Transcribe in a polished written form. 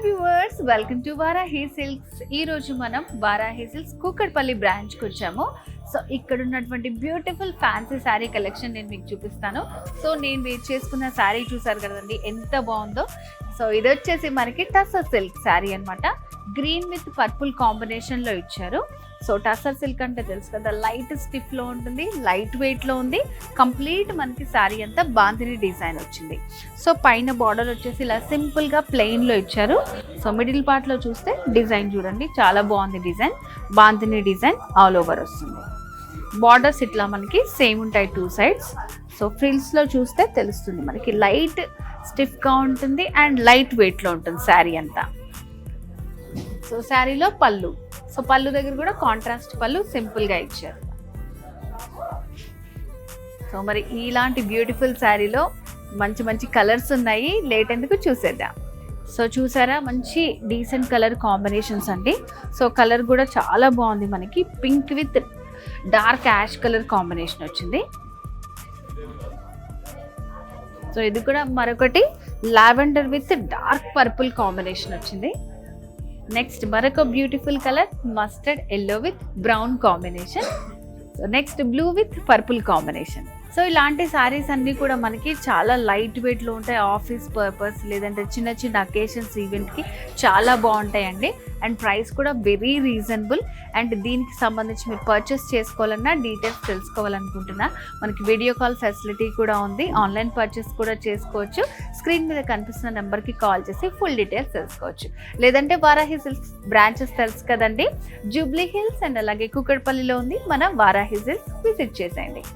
Viewers, welcome to Varahi silks. ఈ రోజు మనం వారాహి సిల్క్స్ కూకట్పల్లి బ్రాంచ్కి వచ్చాము. సో ఇక్కడ ఉన్నటువంటి బ్యూటిఫుల్ ఫ్యాన్సీ శారీ కలెక్షన్ నేను మీకు చూపిస్తాను. సో నేను వేర్ చేసుకున్న శారీ చూసారు కదండి, ఎంత బాగుందో. సో ఇది వచ్చేసి మనకి టస్సర్ సిల్క్ శారీ అనమాట. గ్రీన్ విత్ పర్పుల్ కాంబినేషన్లో ఇచ్చారు. సో టస్సర్ సిల్క్ అంటే తెలుసు కదా, లైట్ స్టిఫ్లో ఉంటుంది, లైట్ వెయిట్లో ఉంది. కంప్లీట్ మనకి శారీ అంతా బాందిని డిజైన్ వచ్చింది. సో పైన బార్డర్ వచ్చేసి ఇలా సింపుల్గా ప్లెయిన్లో ఇచ్చారు. సో మిడిల్ పార్ట్లో చూస్తే డిజైన్ చూడండి, చాలా బాగుంది design. Bandhani design all over వస్తుంది. బార్డర్స్ ఇట్లా మనకి సేమ్ ఉంటాయి టూ సైడ్స్. సో ఫ్రిల్స్లో చూస్తే తెలుస్తుంది మనకి లైట్ స్టిఫ్గా ఉంటుంది అండ్ లైట్ వెయిట్లో ఉంటుంది శారీ అంతా. సో శారీలో పళ్ళు, సో పళ్ళు దగ్గర కూడా కాంట్రాస్ట్ పళ్ళు సింపుల్గా ఇచ్చారు. సో మరి ఇలాంటి బ్యూటిఫుల్ శారీలో మంచి మంచి కలర్స్ ఉన్నాయి, లేట్ ఎందుకు చూసేద్దాం. సో చూసారా, మంచి డీసెంట్ కలర్ కాంబినేషన్స్ అండి. సో కలర్ కూడా చాలా బాగుంది, మనకి pink with dark ash colour combination వచ్చింది. సో ఇది కూడా మరొకటి lavender with dark purple combination వచ్చింది. నెక్స్ట్ మరొక beautiful colour mustard yellow with brown combination. So next blue with purple combination. So ఇలాంటి శారీస్ అన్నీ కూడా మనకి చాలా లైట్ వెయిట్లో ఉంటాయి. ఆఫీస్ పర్పస్ లేదంటే చిన్న చిన్న అకేషన్స్ ఈవెంట్కి చాలా బాగుంటాయండి. అండ్ ప్రైస్ కూడా వెరీ రీజనబుల్. అండ్ దీనికి సంబంధించి మీరు పర్చేస్ చేసుకోవాలన్నా, డీటెయిల్స్ తెలుసుకోవాలనుకుంటున్నా, మనకి వీడియో కాల్ ఫెసిలిటీ కూడా ఉంది. ఆన్లైన్ పర్చేస్ కూడా చేసుకోవచ్చు. స్క్రీన్ మీద కనిపిస్తున్న నెంబర్కి కాల్ చేసి ఫుల్ డీటెయిల్స్ తెలుసుకోవచ్చు. లేదంటే వారాహి సిల్క్స్ బ్రాంచెస్ తెలుసు కదండి, జూబ్లీ హిల్స్ అండ్ అలాగే కూకట్పల్లిలో ఉంది. మన వారాహి సిల్క్స్ విజిట్ చేసేయండి.